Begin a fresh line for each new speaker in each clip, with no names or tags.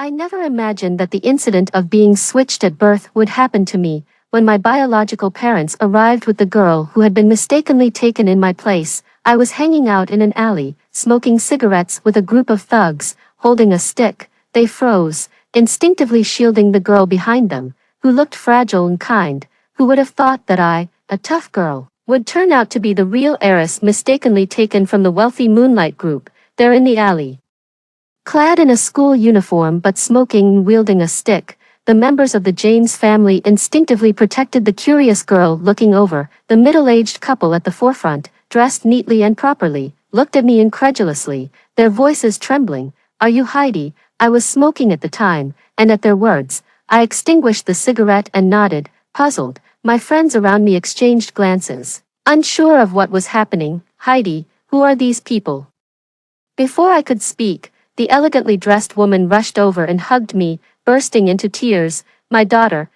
I never imagined that the incident of being switched at birth would happen to me. When my biological parents arrived with the girl who had been mistakenly taken in my place, I was hanging out in an alley, smoking cigarettes with a group of thugs, holding a stick. They froze, instinctively shielding the girl behind them, who looked fragile and kind. Who would have thought that I, a tough girl, would turn out to be the real heiress mistakenly taken from the wealthy Moonlight group, there in the alley. Clad in a school uniform but smoking and wielding a stick, the members of the James family instinctively protected the curious girl looking over. The middle-aged couple at the forefront, dressed neatly and properly, looked at me incredulously, their voices trembling. "Are you Heidi?" I was smoking at the time, and at their words, I extinguished the cigarette and nodded, puzzled. My friends around me exchanged glances, unsure of what was happening. "Heidi, who are these people?" Before I could speak, the elegantly dressed woman rushed over and hugged me, bursting into tears. My daughter,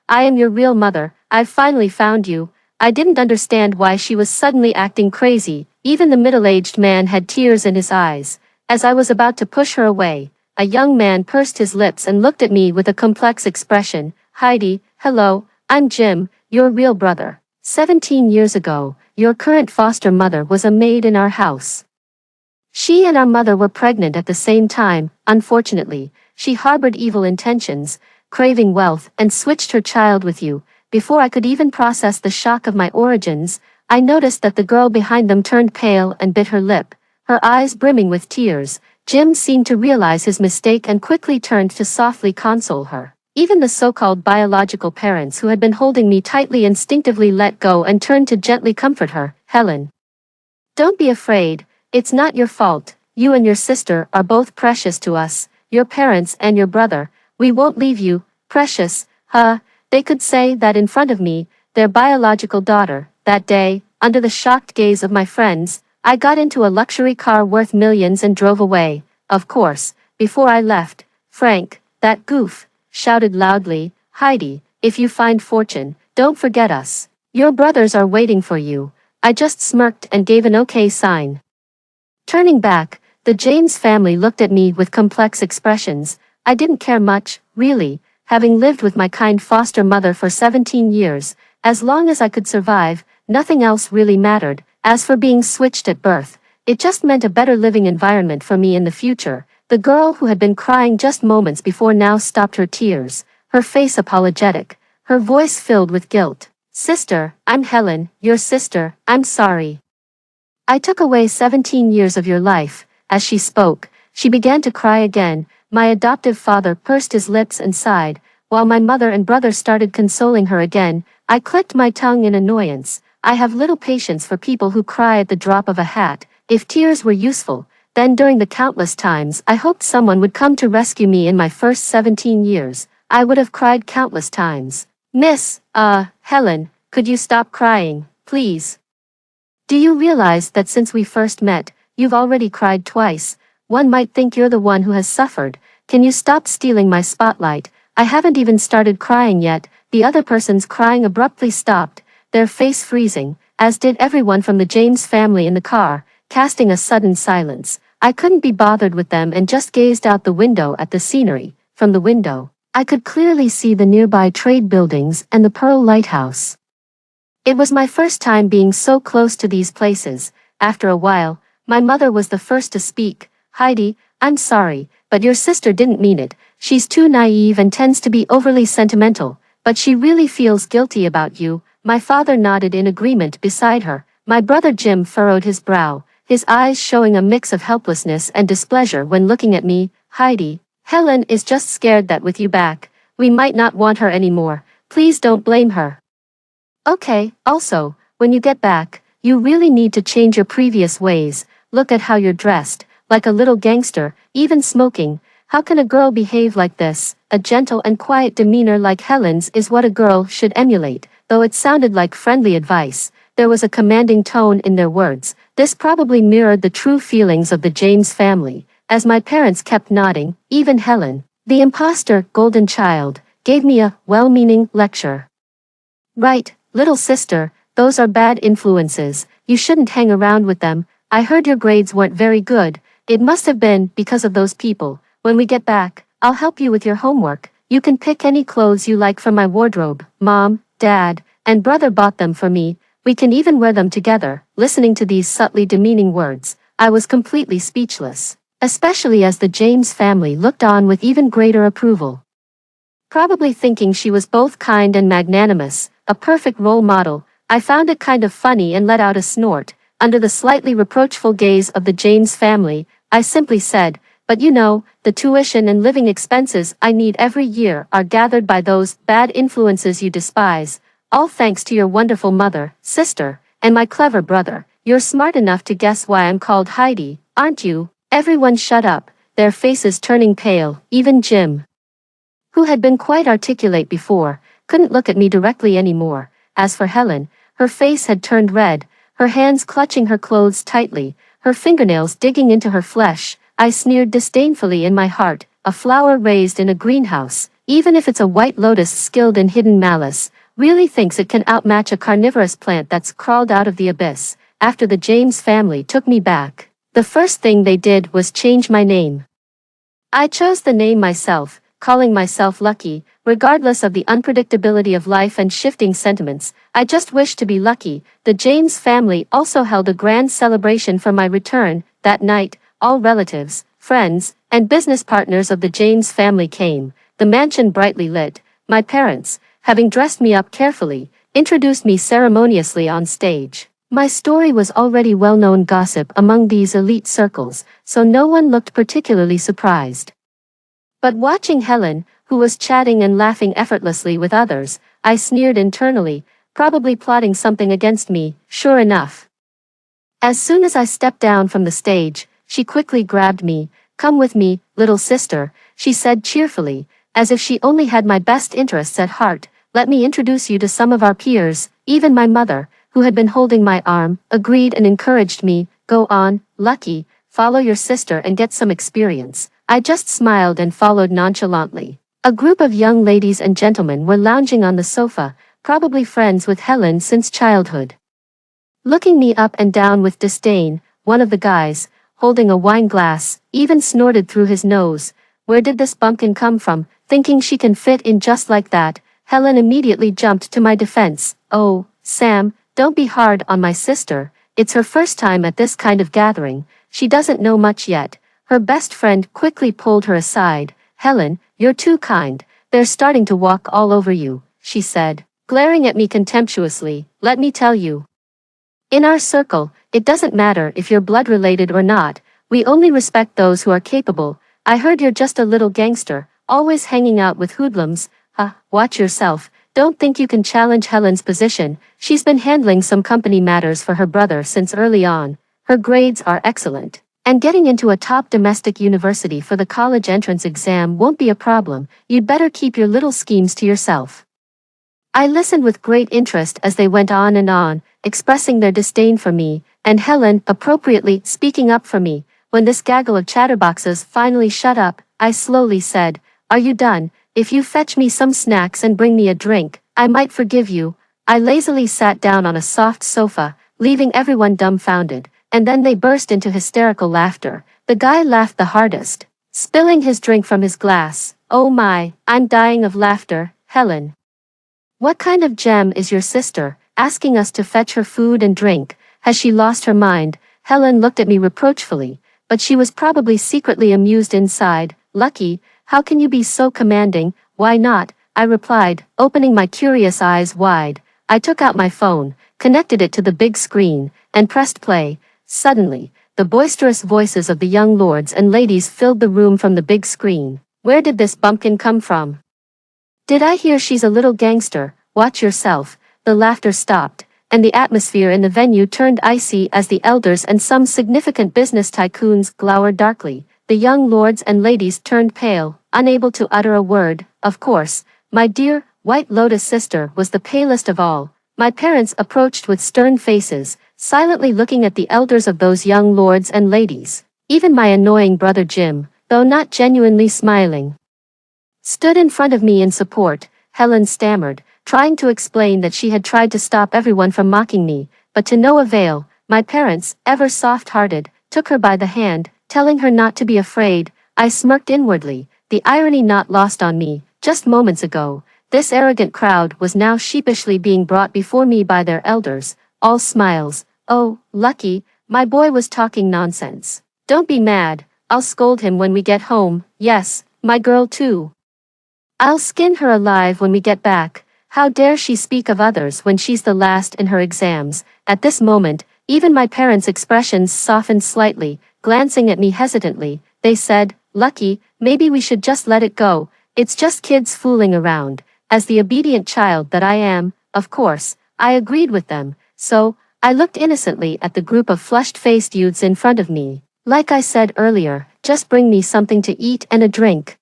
I am your real mother. I've finally found you." I didn't understand why she was suddenly acting crazy. Even the middle-aged man had tears in his eyes. As I was about to push her away, a young man pursed his lips and looked at me with a complex expression. "Heidi, hello, I'm Jim, your real brother. 17 years ago, your current foster mother was a maid in our house. She and our mother were pregnant at the same time. Unfortunately, she harbored evil intentions, craving wealth, and switched her child with you." Before I could even process the shock of my origins, I noticed that the girl behind them turned pale and bit her lip, her eyes brimming with tears. Jim seemed to realize his mistake and quickly turned to softly console her. Even the so-called biological parents who had been holding me tightly instinctively let go and turned to gently comfort her. "Helen, don't be afraid. It's not your fault. You and your sister are both precious to us, your parents and your brother. We won't leave you." Precious, huh? They could say that in front of me, their biological daughter. That day, under the shocked gaze of my friends, I got into a luxury car worth millions and drove away. Of course, before I left, Frank, that goof, shouted loudly, "Heidi, if you find fortune, don't forget us. Your brothers are waiting for you." I just smirked and gave an okay sign. Turning back, the James family looked at me with complex expressions. I didn't care much, really, having lived with my kind foster mother for 17 years. As long as I could survive, nothing else really mattered. As for being switched at birth, it just meant a better living environment for me in the future. The girl who had been crying just moments before now stopped her tears, her face apologetic, her voice filled with guilt. "Sister, I'm Helen, your sister. I'm sorry. I took away 17 years of your life." As she spoke, she began to cry again. My adoptive father pursed his lips and sighed, while my mother and brother started consoling her again. I clicked my tongue in annoyance. I have little patience for people who cry at the drop of a hat. If tears were useful, then during the countless times I hoped someone would come to rescue me in my first 17 years, I would have cried countless times. Miss, Helen, could you stop crying, please? Do you realize that since we first met, you've already cried twice? One might think you're the one who has suffered. Can you stop stealing my spotlight? I haven't even started crying yet." The other person's crying abruptly stopped, their face freezing, as did everyone from the James family in the car, casting a sudden silence. I couldn't be bothered with them and just gazed out the window at the scenery. From the window, I could clearly see the nearby trade buildings and the Pearl Lighthouse. It was my first time being so close to these places. After a while, my mother was the first to speak. "Heidi, I'm sorry, but your sister didn't mean it. She's too naive and tends to be overly sentimental, but she really feels guilty about you." My father nodded in agreement beside her. My brother Jim furrowed his brow, his eyes showing a mix of helplessness and displeasure when looking at me. "Heidi, Helen is just scared that with you back, we might not want her anymore. Please don't blame her. Okay, also, when you get back, you really need to change your previous ways. Look at how you're dressed, like a little gangster, even smoking. How can a girl behave like this?" A gentle and quiet demeanor like Helen's is what a girl should emulate. Though it sounded like friendly advice, there was a commanding tone in their words. This probably mirrored the true feelings of the James family. As my parents kept nodding, even Helen, the imposter, golden child, gave me a well-meaning lecture. "Right, little sister, those are bad influences. You shouldn't hang around with them. I heard your grades weren't very good. It must have been because of those people." When we get back, I'll help you with your homework. You can pick any clothes you like from my wardrobe. Mom, Dad, and brother bought them for me. We can even wear them together." Listening to these subtly demeaning words, I was completely speechless, especially as the James family looked on with even greater approval. Probably thinking she was both kind and magnanimous, a perfect role model, I found it kind of funny and let out a snort. Under the slightly reproachful gaze of the James family, I simply said, "But you know, the tuition and living expenses I need every year are gathered by those bad influences you despise, all thanks to your wonderful mother, sister, and my clever brother. You're smart enough to guess why I'm called Heidi, aren't you?" Everyone shut up, their faces turning pale. Even Jim, who had been quite articulate before, couldn't look at me directly anymore. As for Helen, her face had turned red, her hands clutching her clothes tightly, her fingernails digging into her flesh. I sneered disdainfully in my heart, "A flower raised in a greenhouse, even if it's a white lotus skilled in hidden malice, really thinks it can outmatch a carnivorous plant that's crawled out of the abyss." After the James family took me back, the first thing they did was change my name. I chose the name myself, calling myself Lucky. Regardless of the unpredictability of life and shifting sentiments, I just wished to be lucky. The James family also held a grand celebration for my return. That night, all relatives, friends, and business partners of the James family came, the mansion brightly lit. My parents, having dressed me up carefully, introduced me ceremoniously on stage. My story was already well-known gossip among these elite circles, so no one looked particularly surprised. But watching Helen, who was chatting and laughing effortlessly with others, I sneered internally, probably plotting something against me. Sure enough, as soon as I stepped down from the stage, she quickly grabbed me. "Come with me, little sister," she said cheerfully, as if she only had my best interests at heart. "Let me introduce you to some of our peers." Even my mother, who had been holding my arm, agreed and encouraged me. "Go on, Lucky, follow your sister and get some experience." I just smiled and followed nonchalantly. A group of young ladies and gentlemen were lounging on the sofa, probably friends with Helen since childhood. Looking me up and down with disdain, one of the guys, holding a wine glass, even snorted through his nose. "Where did this bumpkin come from?" Thinking she can fit in just like that, Helen immediately jumped to my defense. "Oh, Sam, don't be hard on my sister. It's her first time at this kind of gathering. She doesn't know much yet." Her best friend quickly pulled her aside. "Helen, you're too kind. They're starting to walk all over you," she said, glaring at me contemptuously. "Let me tell you, in our circle, it doesn't matter if you're blood related or not. We only respect those who are capable. I heard you're just a little gangster, always hanging out with hoodlums. Watch yourself. Don't think you can challenge Helen's position. She's been handling some company matters for her brother since early on. Her grades are excellent, and getting into a top domestic university for the college entrance exam won't be a problem. You'd better keep your little schemes to yourself." I listened with great interest as they went on and on, expressing their disdain for me, and Helen, appropriately, speaking up for me. When this gaggle of chatterboxes finally shut up, I slowly said, "Are you done? If you fetch me some snacks and bring me a drink, I might forgive you." I lazily sat down on a soft sofa, leaving everyone dumbfounded, and then they burst into hysterical laughter. The guy laughed the hardest, spilling his drink from his glass. "Oh my, I'm dying of laughter. Helen, what kind of gem is your sister, asking us to fetch her food and drink? Has she lost her mind?" Helen looked at me reproachfully, but she was probably secretly amused inside. "Lucky, how can you be so commanding?" "Why not?" I replied, opening my curious eyes wide. I took out my phone, connected it to the big screen, and pressed play. Suddenly, the boisterous voices of the young lords and ladies filled the room from the big screen. "Where did this bumpkin come from? Did I hear she's a little gangster? Watch yourself." The laughter stopped, and the atmosphere in the venue turned icy as the elders and some significant business tycoons glowered darkly. The young lords and ladies turned pale, unable to utter a word. Of course, my dear, White Lotus sister was the palest of all. My parents approached with stern faces, silently looking at the elders of those young lords and ladies. Even my annoying brother Jim, though not genuinely smiling, stood in front of me in support. Helen stammered, trying to explain that she had tried to stop everyone from mocking me, but to no avail. My parents, ever soft-hearted, took her by the hand, telling her not to be afraid. I smirked inwardly, the irony not lost on me. Just moments ago, this arrogant crowd was now sheepishly being brought before me by their elders, all smiles. Oh, Lucky, my boy was talking nonsense. Don't be mad, I'll scold him when we get home. Yes, my girl too. I'll skin her alive when we get back. How dare she speak of others when she's the last in her exams? At this moment, even my parents' expressions softened slightly, glancing at me hesitantly. They said, Lucky, maybe we should just let it go. It's just kids fooling around. As the obedient child that I am, of course, I agreed with them. So, I looked innocently at the group of flushed-faced youths in front of me. Like I said earlier, just bring me something to eat and a drink.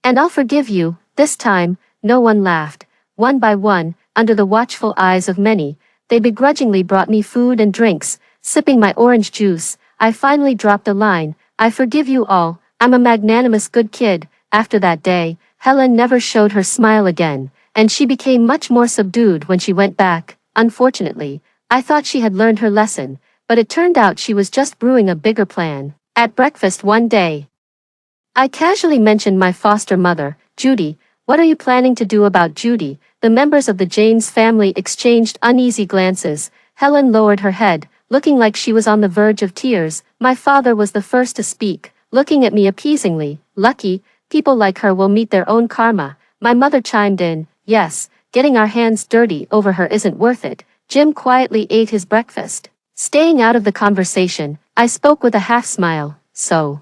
And I'll forgive you. This time, no one laughed. One by one, under the watchful eyes of many, they begrudgingly brought me food and drinks. Sipping my orange juice, I finally dropped a line. I forgive you all. I'm a magnanimous good kid. After that day, Helen never showed her smile again, and she became much more subdued when she went back. Unfortunately, I thought she had learned her lesson, but it turned out she was just brewing a bigger plan. At breakfast one day, I casually mentioned my foster mother, Judy. What are you planning to do about Judy? The members of the James family exchanged uneasy glances. Helen lowered her head, looking like she was on the verge of tears. My father was the first to speak, looking at me appeasingly. Lucky, people like her will meet their own karma. My mother chimed in, yes, getting our hands dirty over her isn't worth it. Jim quietly ate his breakfast. Staying out of the conversation, I spoke with a half-smile. So,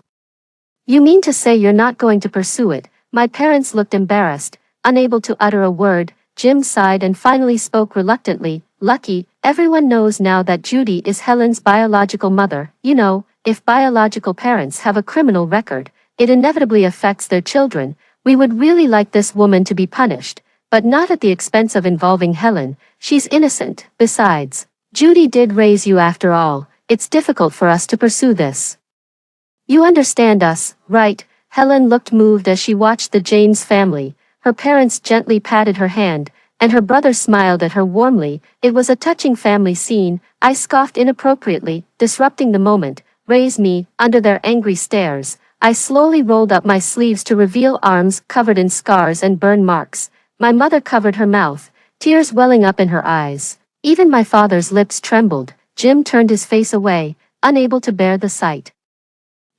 you mean to say you're not going to pursue it? My parents looked embarrassed, unable to utter a word. Jim sighed and finally spoke reluctantly. Lucky, everyone knows now that Judy is Helen's biological mother. You know, if biological parents have a criminal record, it inevitably affects their children. We would really like this woman to be punished, but not at the expense of involving Helen. She's innocent. Besides, Judy did raise you after all. It's difficult for us to pursue this. You understand us, right? Helen looked moved as she watched the James family. Her parents gently patted her hand, and her brother smiled at her warmly. It was a touching family scene. I scoffed inappropriately, disrupting the moment. Raise me, under their angry stares. I slowly rolled up my sleeves to reveal arms covered in scars and burn marks. My mother covered her mouth, tears welling up in her eyes. Even my father's lips trembled. Jim turned his face away, unable to bear the sight.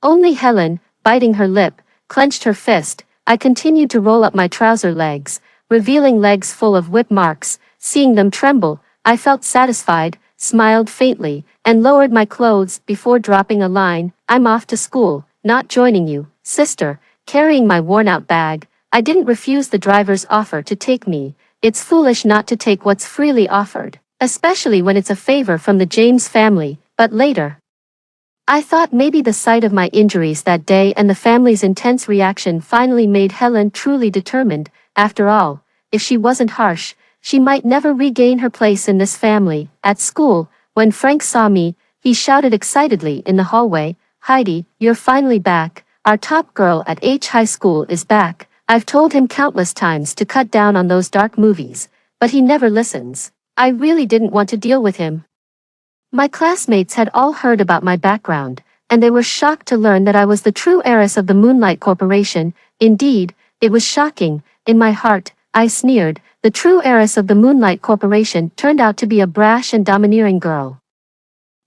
Only Helen, biting her lip, clenched her fist. I continued to roll up my trouser legs, revealing legs full of whip marks. Seeing them tremble, I felt satisfied, smiled faintly, and lowered my clothes before dropping a line. I'm off to school, not joining you, sister. Carrying my worn-out bag, I didn't refuse the driver's offer to take me. It's foolish not to take what's freely offered, especially when it's a favor from the James family. But later, I thought maybe the sight of my injuries that day and the family's intense reaction finally made Helen truly determined. After all, if she wasn't harsh, she might never regain her place in this family. At school, when Frank saw me, he shouted excitedly in the hallway, Heidi, you're finally back. Our top girl at H High School is back. I've told him countless times to cut down on those dark movies, but he never listens. I really didn't want to deal with him. My classmates had all heard about my background, and they were shocked to learn that I was the true heiress of the Moonlight Corporation. Indeed, it was shocking. In my heart, I sneered. The true heiress of the Moonlight Corporation turned out to be a brash and domineering girl.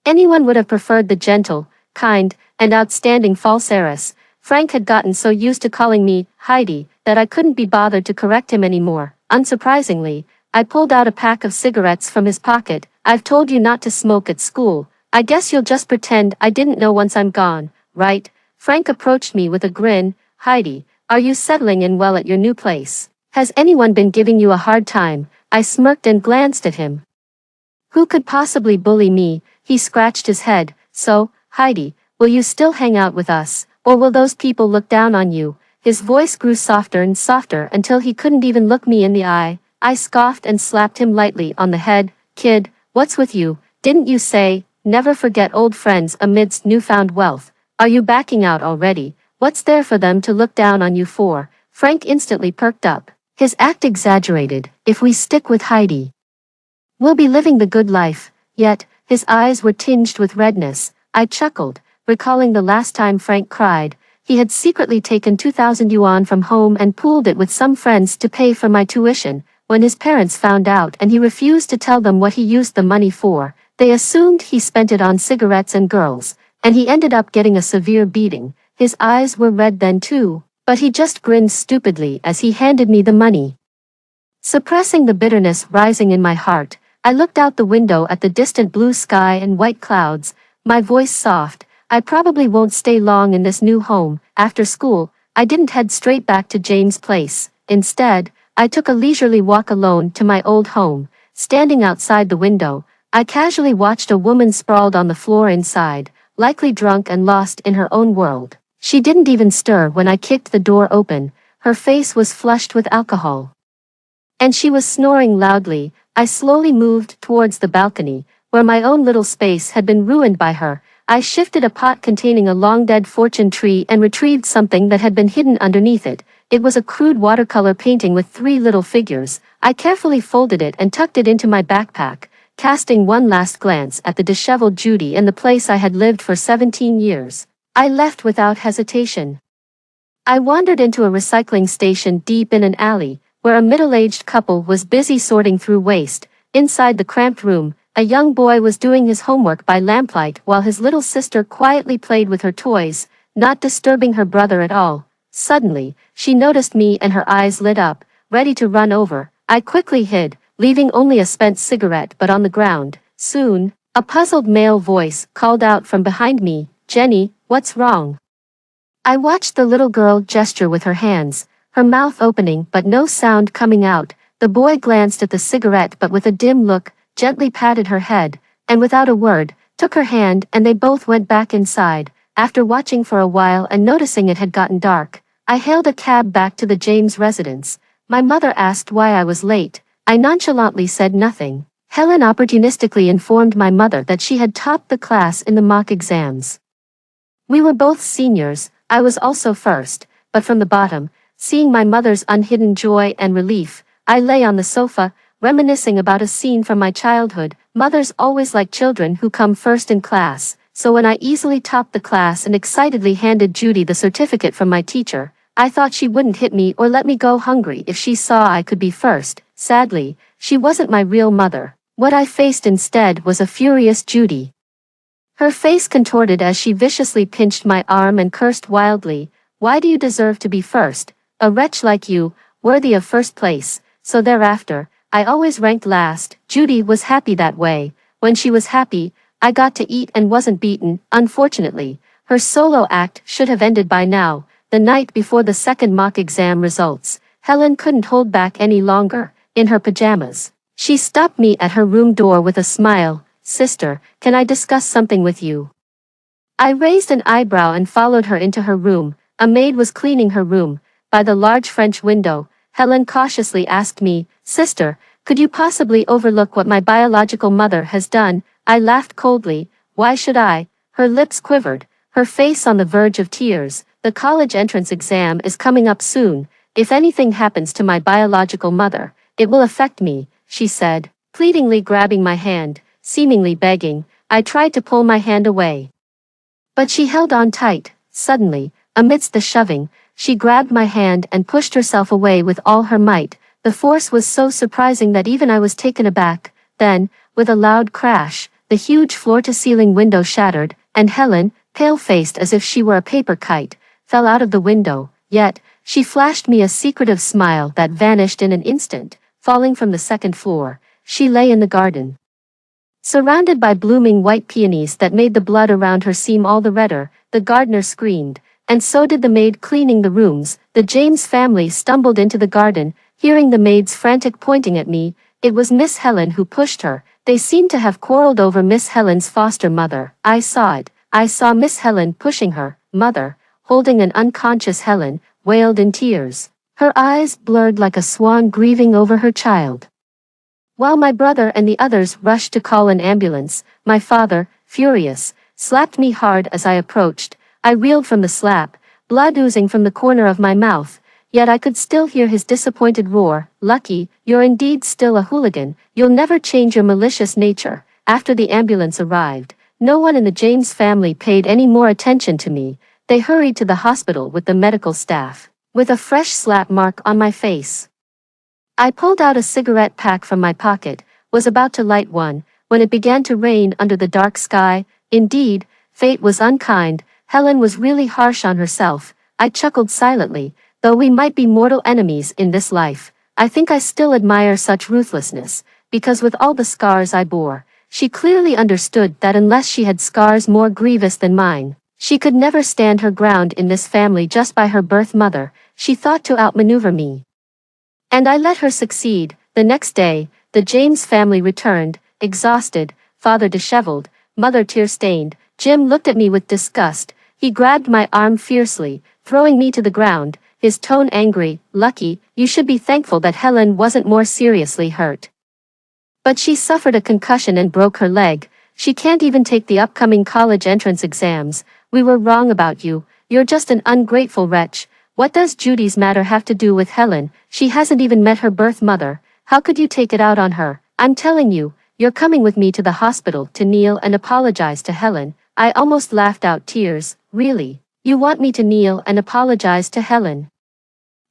Anyone would have preferred the gentle, kind, and outstanding false heiress. Frank had gotten so used to calling me Heidi that I couldn't be bothered to correct him anymore. Unsurprisingly, I pulled out a pack of cigarettes from his pocket. I've told you not to smoke at school. I guess you'll just pretend I didn't know once I'm gone, right? Frank approached me with a grin. Heidi, are you settling in well at your new place? Has anyone been giving you a hard time? I smirked and glanced at him. Who could possibly bully me? He scratched his head. So, Heidi, will you still hang out with us, or will those people look down on you? His voice grew softer and softer until he couldn't even look me in the eye. I scoffed and slapped him lightly on the head. Kid, what's with you? Didn't you say, never forget old friends amidst newfound wealth? Are you backing out already? What's there for them to look down on you for? Frank instantly perked up. His act exaggerated. If we stick with Heidi, we'll be living the good life. Yet, his eyes were tinged with redness. I chuckled, recalling the last time Frank cried. he had secretly taken 2,000 yuan from home and pooled it with some friends to pay for my tuition. When his parents found out and he refused to tell them what he used the money for, they assumed he spent it on cigarettes and girls, and he ended up getting a severe beating. His eyes were red then too, but he just grinned stupidly as he handed me the money. Suppressing the bitterness rising in my heart, I looked out the window at the distant blue sky and white clouds, my voice soft. I probably won't stay long in this new home. After school, I didn't head straight back to James' place. Instead, I took a leisurely walk alone to my old home. Standing outside the window, I casually watched a woman sprawled on the floor inside, likely drunk and lost in her own world. She didn't even stir when I kicked the door open. Her face was flushed with alcohol, and she was snoring loudly. I slowly moved towards the balcony, where my own little space had been ruined by her. I shifted a pot containing a long-dead fortune tree and retrieved something that had been hidden underneath it. It was a crude watercolor painting with 3 little figures. I carefully folded it and tucked it into my backpack, casting one last glance at the disheveled Judy and the place I had lived for 17 years. I left without hesitation. I wandered into a recycling station deep in an alley, where a middle-aged couple was busy sorting through waste. Inside the cramped room, a young boy was doing his homework by lamplight while his little sister quietly played with her toys, not disturbing her brother at all. Suddenly, she noticed me and her eyes lit up, ready to run over. I quickly hid, leaving only a spent cigarette butt on the ground. Soon, a puzzled male voice called out from behind me, "Jenny, what's wrong?" I watched the little girl gesture with her hands, her mouth opening but no sound coming out. The boy glanced at the cigarette but with a dim look, gently patted her head, and without a word, took her hand and they both went back inside. After watching for a while and noticing it had gotten dark, I hailed a cab back to the James residence. My mother asked why I was late. I nonchalantly said nothing. Helen opportunistically informed my mother that she had topped the class in the mock exams. We were both seniors. I was also first, but from the bottom. Seeing my mother's unhidden joy and relief, I lay on the sofa, reminiscing about a scene from my childhood. Mothers always like children who come first in class, so when I easily topped the class and excitedly handed Judy the certificate from my teacher, I thought she wouldn't hit me or let me go hungry if she saw I could be first. Sadly, she wasn't my real mother. What I faced instead was a furious Judy. Her face contorted as she viciously pinched my arm and cursed wildly. "Why do you deserve to be first? A wretch like you, worthy of first place." So thereafter, I always ranked last. Judy was happy that way. When she was happy, I got to eat and wasn't beaten. Unfortunately, her solo act should have ended by now. The night before the second mock exam results, Helen couldn't hold back any longer. In her pajamas, she stopped me at her room door with a smile. "Sister, can I discuss something with you?" I raised an eyebrow and followed her into her room. A maid was cleaning her room. By the large French window, Helen cautiously asked me, "Sister, could you possibly overlook what my biological mother has done?" I laughed coldly. "Why should I?" Her lips quivered, her face on the verge of tears. "The college entrance exam is coming up soon. If anything happens to my biological mother, it will affect me," she said, pleadingly grabbing my hand, seemingly begging. I tried to pull my hand away, but she held on tight. Suddenly, amidst the shoving, she grabbed my hand and pushed herself away with all her might. The force was so surprising that even I was taken aback. Then, with a loud crash, the huge floor-to-ceiling window shattered, and Helen, pale-faced as if she were a paper kite, fell out of the window. Yet, she flashed me a secretive smile that vanished in an instant. Falling from the second floor, she lay in the garden, surrounded by blooming white peonies that made the blood around her seem all the redder. The gardener screamed, and so did the maid cleaning the rooms. The James family stumbled into the garden, hearing the maid's frantic pointing at me. It was Miss Helen who pushed her. They seemed to have quarreled over Miss Helen's foster mother. I saw it. I saw Miss Helen pushing her mother, holding an unconscious Helen, wailed in tears, her eyes blurred like a swan grieving over her child. While my brother and the others rushed to call an ambulance, my father, furious, slapped me hard as I approached. I reeled from the slap, blood oozing from the corner of my mouth, yet I could still hear his disappointed roar. "Lucky, you're indeed still a hooligan. You'll never change your malicious nature." After the ambulance arrived, no one in the James family paid any more attention to me. they hurried to the hospital with the medical staff, with a fresh slap mark on my face. I pulled out a cigarette pack from my pocket, was about to light one, when it began to rain under the dark sky. Indeed, fate was unkind. Helen was really harsh on herself. I chuckled silently. Though we might be mortal enemies in this life, I think I still admire such ruthlessness, because with all the scars I bore, she clearly understood that unless she had scars more grievous than mine, she could never stand her ground in this family just by her birth mother. She thought to outmaneuver me. And I let her succeed. The next day, the James family returned, exhausted, father disheveled, mother tear-stained. Jim looked at me with disgust. He grabbed my arm fiercely, throwing me to the ground, his tone angry. Lucky, you should be thankful that Helen wasn't more seriously hurt. But she suffered a concussion and broke her leg. She can't even take the upcoming college entrance exams. We were wrong about you. You're just an ungrateful wretch. What does Judy's matter have to do with Helen? She hasn't even met her birth mother. How could you take it out on her? I'm telling you, you're coming with me to the hospital to kneel and apologize to Helen. I almost laughed out tears. Really? You want me to kneel and apologize to Helen?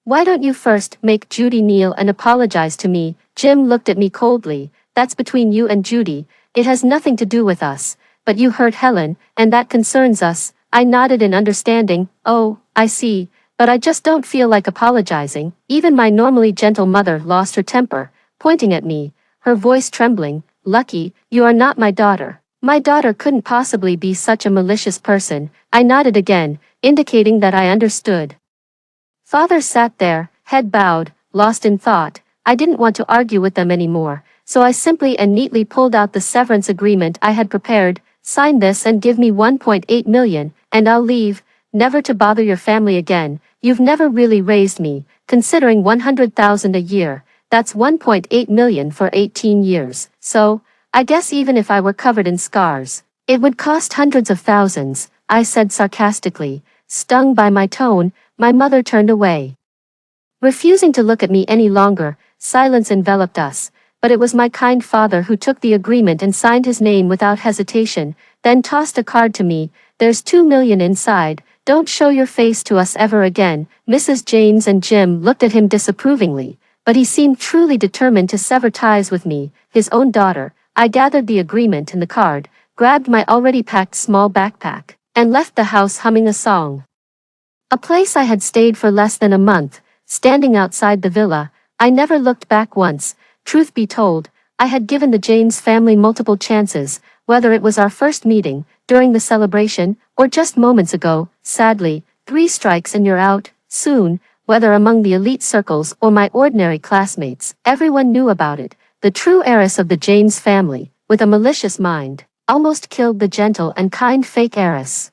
Why don't you first make Judy kneel and apologize to me? Jim looked at me coldly. That's between you and Judy. It has nothing to do with us. But you hurt Helen, and that concerns us. I nodded in understanding. Oh, I see. But I just don't feel like apologizing. Even my normally gentle mother lost her temper, pointing at me, her voice trembling. Lucky, you are not my daughter. My daughter couldn't possibly be such a malicious person. I nodded again, indicating that I understood. Father sat there, head bowed, lost in thought. I didn't want to argue with them anymore, so I simply and neatly pulled out the severance agreement I had prepared. Sign this and give me 1.8 million, and I'll leave, never to bother your family again. You've never really raised me, considering 100,000 a year. That's 1.8 million for 18 years. So, I guess even if I were covered in scars, it would cost hundreds of thousands, I said sarcastically. Stung by my tone, my mother turned away. Refusing to look at me any longer, silence enveloped us, but it was my kind father who took the agreement and signed his name without hesitation, then tossed a card to me. There's 2 million inside. Don't show your face to us ever again. Mrs. James and Jim looked at him disapprovingly, but he seemed truly determined to sever ties with me, his own daughter. I gathered the agreement and the card, grabbed my already packed small backpack, and left the house humming a song. A place I had stayed for less than a month, standing outside the villa, I never looked back once. Truth be told, I had given the James family multiple chances, whether it was our first meeting, during the celebration, or just moments ago. Sadly, 3 strikes and you're out. Soon, whether among the elite circles or my ordinary classmates, everyone knew about it. The true heiress of the James family, with a malicious mind, almost killed the gentle and kind fake heiress,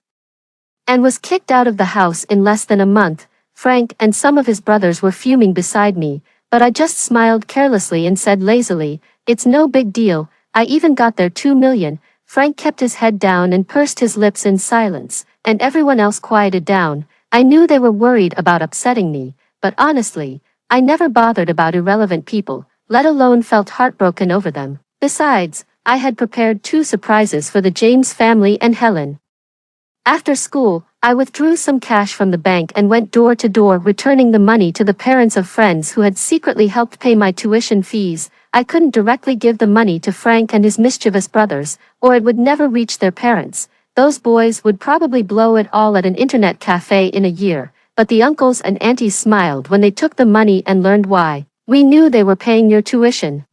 and was kicked out of the house in less than a month. Frank and some of his brothers were fuming beside me, but I just smiled carelessly and said lazily, "It's no big deal, I even got their 2 million. Frank kept his head down and pursed his lips in silence, and everyone else quieted down. I knew they were worried about upsetting me, but honestly, I never bothered about irrelevant people, let alone felt heartbroken over them. Besides, I had prepared 2 surprises for the James family and Helen. After school, I withdrew some cash from the bank and went door to door returning the money to the parents of friends who had secretly helped pay my tuition fees. I couldn't directly give the money to Frank and his mischievous brothers, or it would never reach their parents. Those boys would probably blow it all at an internet cafe in a year, but the uncles and aunties smiled when they took the money and learned why. "We knew they were paying your tuition.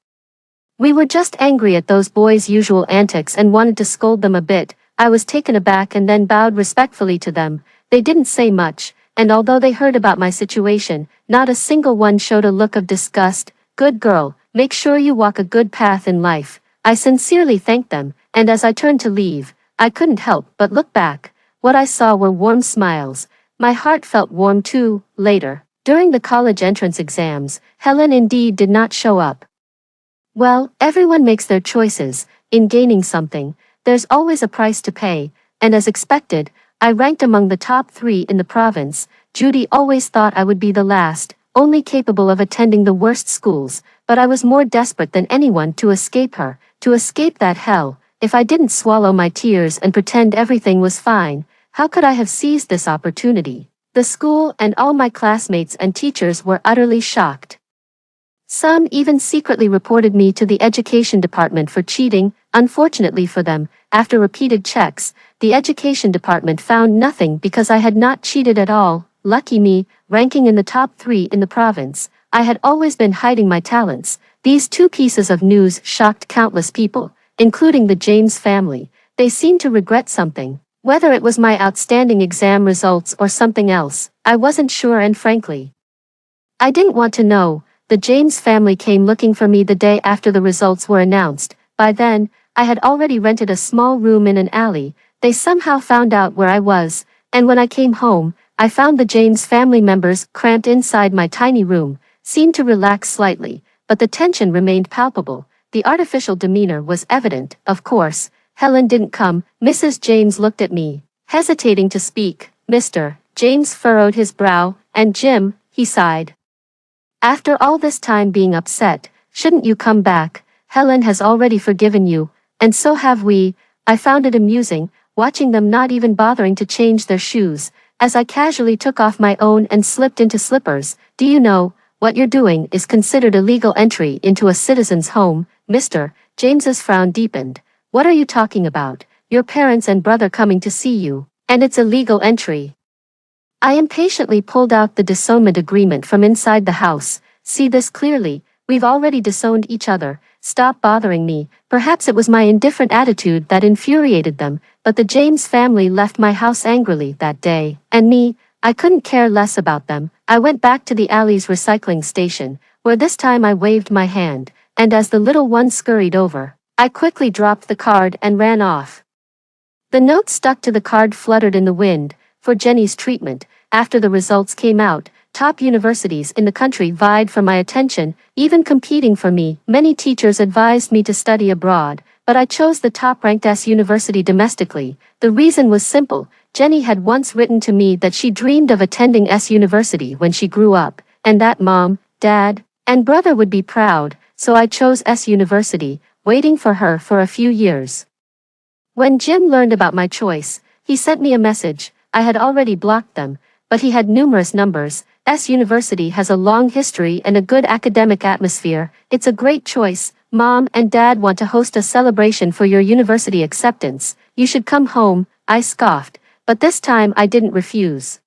We were just angry at those boys' usual antics and wanted to scold them a bit." I was taken aback and then bowed respectfully to them. They didn't say much, and although they heard about my situation, not a single one showed a look of disgust. "Good girl, make sure you walk a good path in life." I sincerely thanked them, and as I turned to leave, I couldn't help but look back. What I saw were warm smiles. My heart felt warm too. Later, during the college entrance exams, Helen indeed did not show up. Well, everyone makes their choices. In gaining something, there's always a price to pay, and as expected, I ranked among the top 3 in the province. Judy always thought I would be the last, only capable of attending the worst schools, but I was more desperate than anyone to escape her, to escape that hell. If I didn't swallow my tears and pretend everything was fine, How could I have seized this opportunity? The school and all my classmates and teachers were utterly shocked. Some even secretly reported me to the education department for cheating. Unfortunately for them, after repeated checks, the education department found nothing because I had not cheated at all. Lucky me, ranking in the top 3 in the province. I had always been hiding my talents. These 2 pieces of news shocked countless people, including the James family. They seemed to regret something. Whether it was my outstanding exam results or something else, I wasn't sure, and frankly, I didn't want to know. The James family came looking for me the day after the results were announced. By then, I had already rented a small room in an alley. They somehow found out where I was, and when I came home, I found the James family members cramped inside my tiny room, seemed to relax slightly, but the tension remained palpable. The artificial demeanor was evident. Of course, Helen didn't come. Mrs. James looked at me, hesitating to speak. Mr. James furrowed his brow, and Jim, he sighed. After all this time being upset, shouldn't you come back? Helen has already forgiven you, and so have we. I found it amusing, watching them not even bothering to change their shoes, as I casually took off my own and slipped into slippers. Do you know, what you're doing is considered illegal entry into a citizen's home? Mr. James's frown deepened. What are you talking about? Your parents and brother coming to see you, and it's illegal entry. I impatiently pulled out the disownment agreement from inside the house. See this clearly, we've already disowned each other. Stop bothering me. Perhaps it was my indifferent attitude that infuriated them, but the James family left my house angrily that day, and me, I couldn't care less about them. I went back to the alley's recycling station, where this time I waved my hand, and as the little one scurried over, I quickly dropped the card and ran off. The note stuck to the card fluttered in the wind. For Jenny's treatment. After the results came out, top universities in the country vied for my attention, even competing for me. Many teachers advised me to study abroad, but I chose the top-ranked S university domestically. The reason was simple. Jenny had once written to me that she dreamed of attending S university when she grew up, and that mom, dad, and brother would be proud, so I chose S university, waiting for her for a few years. When Jim learned about my choice, he sent me a message. I had already blocked them, but he had numerous numbers. S University has a long history and a good academic atmosphere. It's a great choice. Mom and Dad want to host a celebration for your university acceptance. You should come home. I scoffed, but this time I didn't refuse.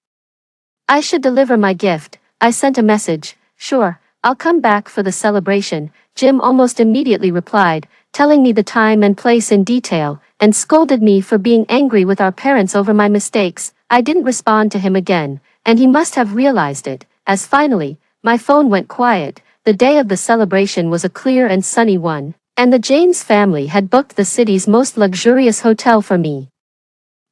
I should deliver my gift. I sent a message. Sure, I'll come back for the celebration. Jim almost immediately replied, telling me the time and place in detail, and scolded me for being angry with our parents over my mistakes. I didn't respond to him again, and he must have realized it, as finally, my phone went quiet. The day of the celebration was a clear and sunny one, and the James family had booked the city's most luxurious hotel for me.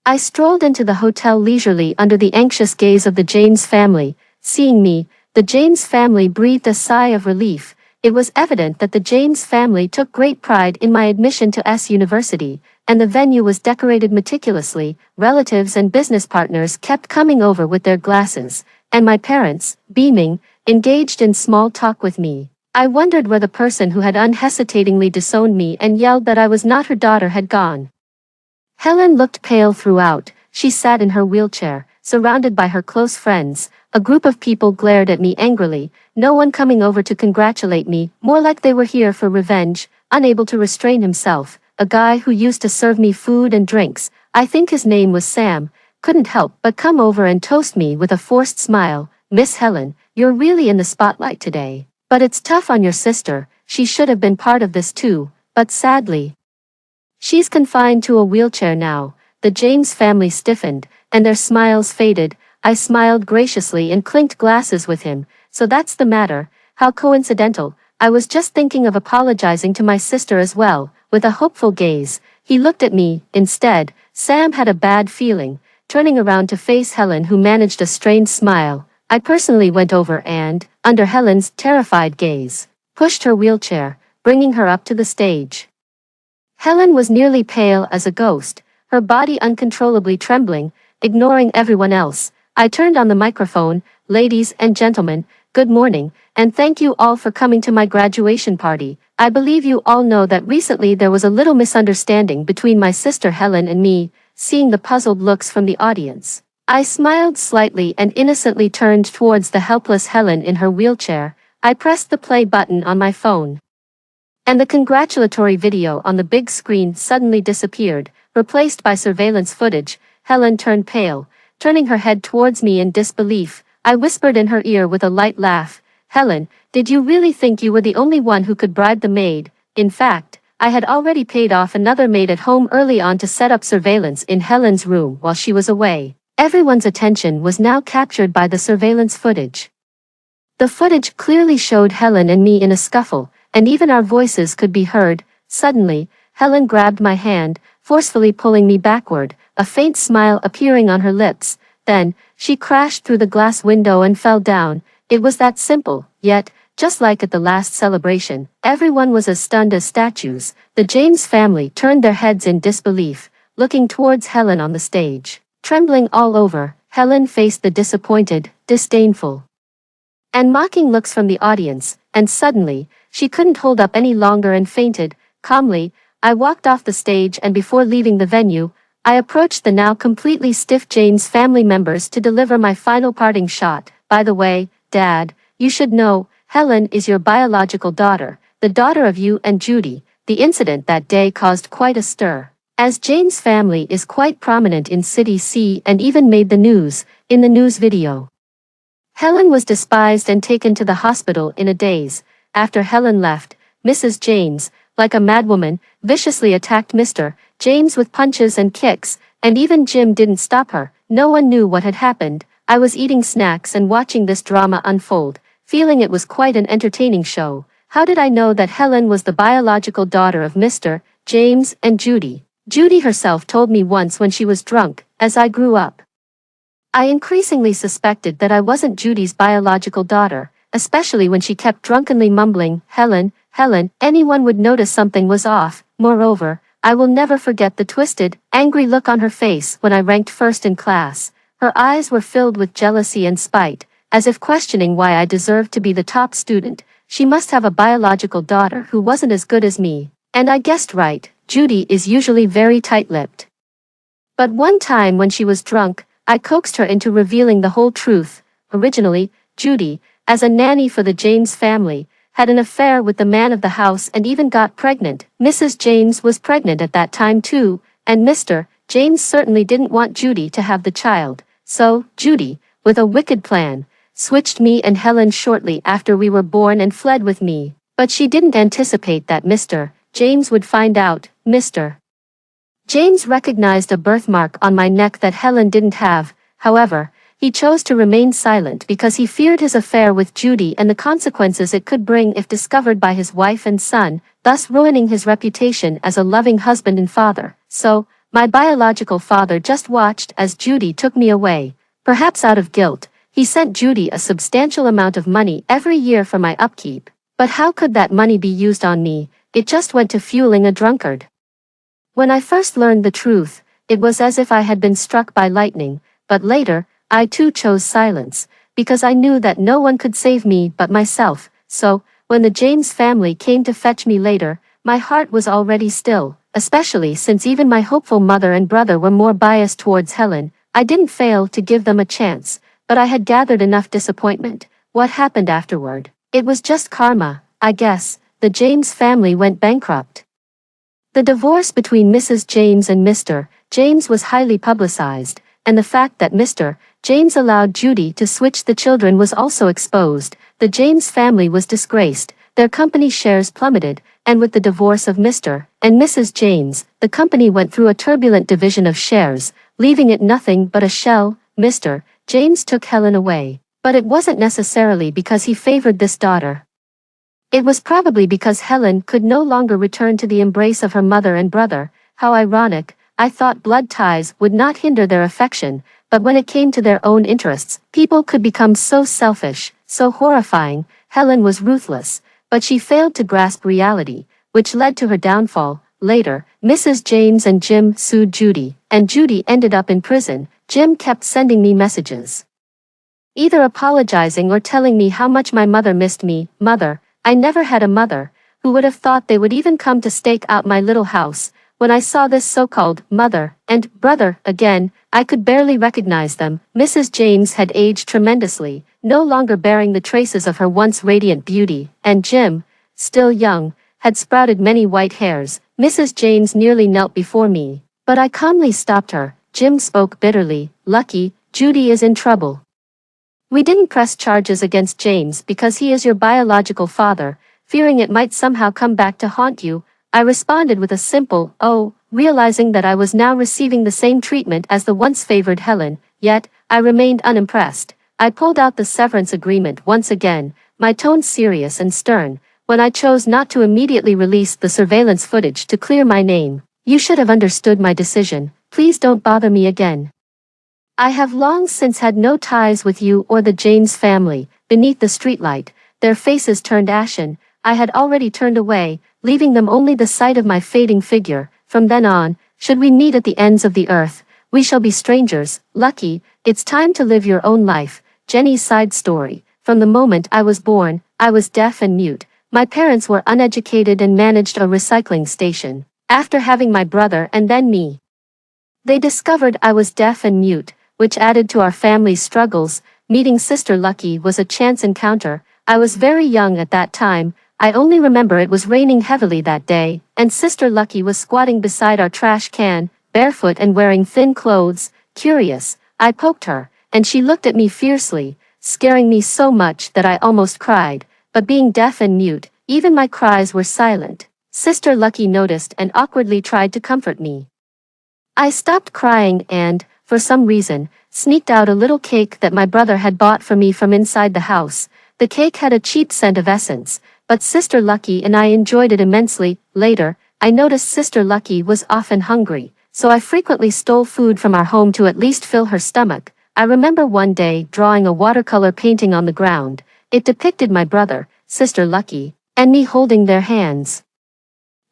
I strolled into the hotel leisurely under the anxious gaze of the James family. Seeing me, the James family breathed a sigh of relief. It was evident that the James family took great pride in my admission to S University, and the venue was decorated meticulously. Relatives and business partners kept coming over with their glasses, and my parents, beaming, engaged in small talk with me. I wondered where the person who had unhesitatingly disowned me and yelled that I was not her daughter had gone. Helen looked pale throughout. She sat in her wheelchair, surrounded by her close friends. A group of people glared at me angrily, no one coming over to congratulate me, more like they were here for revenge. Unable to restrain himself, a guy who used to serve me food and drinks, I think his name was Sam, couldn't help but come over and toast me with a forced smile. Miss Helen, you're really in the spotlight today. But it's tough on your sister, she should have been part of this too, but sadly, she's confined to a wheelchair now. The James family stiffened, and their smiles faded. I smiled graciously and clinked glasses with him. So that's the matter. How coincidental. I was just thinking of apologizing to my sister as well. With a hopeful gaze, he looked at me. Instead, Sam had a bad feeling, turning around to face Helen, who managed a strained smile. I personally went over and, under Helen's terrified gaze, pushed her wheelchair, bringing her up to the stage. Helen was nearly pale as a ghost, her body uncontrollably trembling, ignoring everyone else. I turned on the microphone. Ladies and gentlemen, good morning, and thank you all for coming to my graduation party. I believe you all know that recently there was a little misunderstanding between my sister Helen and me. seeing the puzzled looks from the audience. I smiled slightly and innocently turned towards the helpless Helen in her wheelchair. I pressed the play button on my phone. And the congratulatory video on the big screen suddenly disappeared, replaced by surveillance footage. Helen turned pale, turning her head towards me in disbelief. I whispered in her ear with a light laugh, "Helen, did you really think you were the only one who could bribe the maid?" In fact, I had already paid off another maid at home early on to set up surveillance in Helen's room while she was away. Everyone's attention was now captured by the surveillance footage. The footage clearly showed Helen and me in a scuffle, and even our voices could be heard. Suddenly, Helen grabbed my hand, forcefully pulling me backward, a faint smile appearing on her lips. Then, she crashed through the glass window and fell down. It was that simple, yet, just like at the last celebration, everyone was as stunned as statues. The James family turned their heads in disbelief, looking towards Helen on the stage. Trembling all over, Helen faced the disappointed, disdainful, and mocking looks from the audience, and suddenly, she couldn't hold up any longer and fainted. Calmly, I walked off the stage, and before leaving the venue, I approached the now completely stiff James family members to deliver my final parting shot. "By the way, Dad, you should know, Helen is your biological daughter, the daughter of you and Judy." The incident that day caused quite a stir, as James' family is quite prominent in City C and even made the news. In the news video, Helen was despised and taken to the hospital in a daze. After Helen left, Mrs. James, like a madwoman, viciously attacked Mr. James with punches and kicks, and even Jim didn't stop her. No one knew what had happened. I was eating snacks and watching this drama unfold, feeling it was quite an entertaining show. How did I know that Helen was the biological daughter of Mr. James and Judy? Judy herself told me once when she was drunk. As I grew up, I increasingly suspected that I wasn't Judy's biological daughter, especially when she kept drunkenly mumbling, "Helen, Helen." Anyone would notice something was off. Moreover, I will never forget the twisted, angry look on her face when I ranked first in class. Her eyes were filled with jealousy and spite, as if questioning why I deserved to be the top student. She must have a biological daughter who wasn't as good as me. And I guessed right. Judy is usually very tight-lipped. But one time when she was drunk, I coaxed her into revealing the whole truth. Originally, Judy, as a nanny for the James family, had an affair with the man of the house and even got pregnant. Mrs. James was pregnant at that time too, and Mr. James certainly didn't want Judy to have the child. So, Judy, with a wicked plan, switched me and Helen shortly after we were born and fled with me. But she didn't anticipate that Mr. James would find out. Mr. James recognized a birthmark on my neck that Helen didn't have. However, he chose to remain silent because he feared his affair with Judy and the consequences it could bring if discovered by his wife and son, thus ruining his reputation as a loving husband and father. So, my biological father just watched as Judy took me away. Perhaps out of guilt, he sent Judy a substantial amount of money every year for my upkeep. But how could that money be used on me? It just went to fueling a drunkard. When I first learned the truth, it was as if I had been struck by lightning, but later, I too chose silence, because I knew that no one could save me but myself. So, when the James family came to fetch me later, my heart was already still, especially since even my hopeful mother and brother were more biased towards Helen. I didn't fail to give them a chance, but I had gathered enough disappointment. What happened afterward? It was just karma, I guess. The James family went bankrupt. The divorce between Mrs. James and Mr. James was highly publicized, and the fact that Mr. James allowed Judy to switch the children was also exposed. The James family was disgraced, their company shares plummeted, and with the divorce of Mr. and Mrs. James, the company went through a turbulent division of shares, leaving it nothing but a shell. Mr. James took Helen away, but it wasn't necessarily because he favored this daughter. It was probably because Helen could no longer return to the embrace of her mother and brother. How ironic. I thought blood ties would not hinder their affection, but when it came to their own interests, people could become so selfish, so horrifying. Helen was ruthless, but she failed to grasp reality, which led to her downfall. Later, Mrs. James and Jim sued Judy, and Judy ended up in prison. Jim kept sending me messages, either apologizing or telling me how much my mother missed me. Mother. I never had a mother. Who would have thought they would even come to stake out my little house? When I saw this so-called mother and brother again, I could barely recognize them. Mrs. James had aged tremendously, no longer bearing the traces of her once radiant beauty, and Jim, still young, had sprouted many white hairs. Mrs. James nearly knelt before me, but I calmly stopped her. Jim spoke bitterly. "Lucky, Judy is in trouble. We didn't press charges against James because he is your biological father, fearing it might somehow come back to haunt you." I responded with a simple, "Oh," realizing that I was now receiving the same treatment as the once favored Helen, yet, I remained unimpressed. I pulled out the severance agreement once again, my tone serious and stern, when I chose not to immediately release the surveillance footage to clear my name. "You should have understood my decision. Please don't bother me again. I have long since had no ties with you or the James family." Beneath the streetlight, their faces turned ashen. I had already turned away, leaving them only the sight of my fading figure. "From then on, should we meet at the ends of the earth, we shall be strangers. Lucky, it's time to live your own life." Jenny's side story. From the moment I was born, I was deaf and mute. My parents were uneducated and managed a recycling station. After having my brother and then me, they discovered I was deaf and mute, which added to our family's struggles. Meeting Sister Lucky was a chance encounter. I was very young at that time. I only remember it was raining heavily that day, and Sister Lucky was squatting beside our trash can, barefoot and wearing thin clothes. Curious, I poked her, and she looked at me fiercely, scaring me so much that I almost cried. But being deaf and mute, even my cries were silent. Sister Lucky noticed and awkwardly tried to comfort me. I stopped crying and, for some reason, sneaked out a little cake that my brother had bought for me from inside the house. The cake had a cheap scent of essence, but Sister Lucky and I enjoyed it immensely. Later, I noticed Sister Lucky was often hungry, so I frequently stole food from our home to at least fill her stomach. I remember one day drawing a watercolor painting on the ground. It depicted my brother, Sister Lucky, and me holding their hands.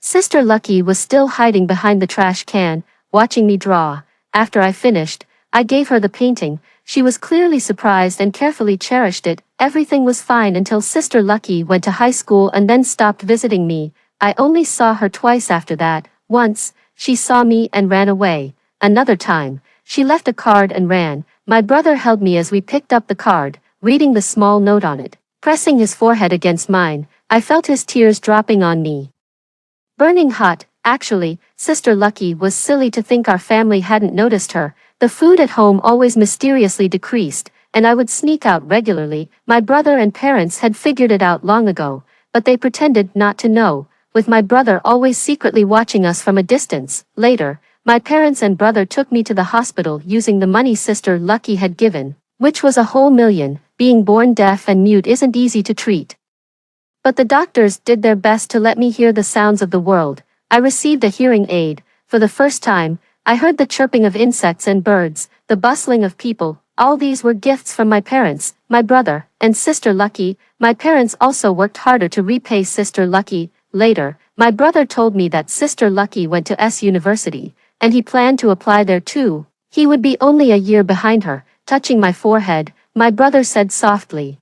Sister Lucky was still hiding behind the trash can, watching me draw. After I finished, I gave her the painting. She was clearly surprised and carefully cherished it. Everything was fine until Sister Lucky went to high school and then stopped visiting me. I only saw her twice after that. Once, she saw me and ran away. Another time, she left a card and ran. My brother held me as we picked up the card, reading the small note on it. Pressing his forehead against mine, I felt his tears dropping on me. Burning hot. Actually, Sister Lucky was silly to think our family hadn't noticed her. The food at home always mysteriously decreased, and I would sneak out regularly. My brother and parents had figured it out long ago, but they pretended not to know, with my brother always secretly watching us from a distance. Later, my parents and brother took me to the hospital using the money Sister Lucky had given, which was a whole million. Being born deaf and mute isn't easy to treat, but the doctors did their best to let me hear the sounds of the world. I received a hearing aid. For the first time, I heard the chirping of insects and birds, the bustling of people. All these were gifts from my parents, my brother, and Sister Lucky. My parents also worked harder to repay Sister Lucky. Later, my brother told me that Sister Lucky went to S University, and he planned to apply there too. He would be only a year behind her. Touching my forehead, my brother said softly,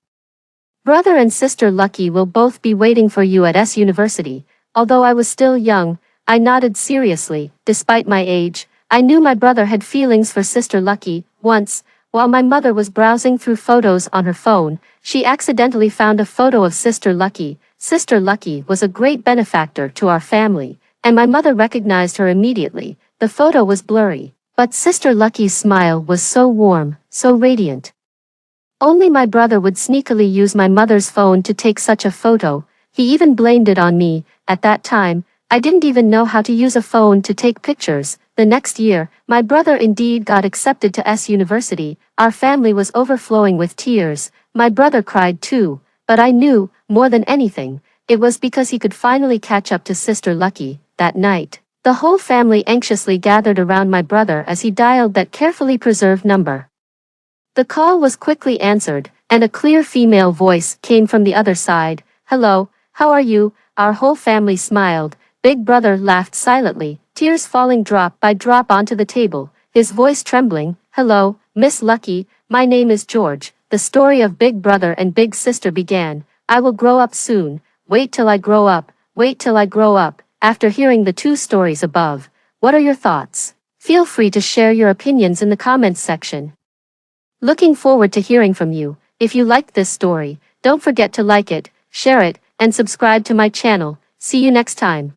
"Brother and Sister Lucky will both be waiting for you at S University." Although I was still young, I nodded seriously. Despite my age, I knew my brother had feelings for Sister Lucky. Once, while my mother was browsing through photos on her phone, she accidentally found a photo of Sister Lucky. Sister Lucky was a great benefactor to our family, and my mother recognized her immediately. The photo was blurry, but Sister Lucky's smile was so warm, so radiant. Only my brother would sneakily use my mother's phone to take such a photo. He even blamed it on me. At that time, I didn't even know how to use a phone to take pictures. The next year, my brother indeed got accepted to S University. Our family was overflowing with tears. My brother cried too, but I knew, more than anything, it was because he could finally catch up to Sister Lucky. That night, the whole family anxiously gathered around my brother as he dialed that carefully preserved number. The call was quickly answered, and a clear female voice came from the other side. "Hello, how are you?" Our whole family smiled. Big brother laughed silently, tears falling drop by drop onto the table, his voice trembling. "Hello, Miss Lucky, my name is George." The story of Big Brother and Big Sister began. "I will grow up soon. Wait till I grow up. Wait till I grow up." After hearing the two stories above, What are your thoughts? Feel free to share your opinions in the comments section. Looking forward to hearing from you. If you liked this story, don't forget to like it, share it, and subscribe to my channel. See you next time.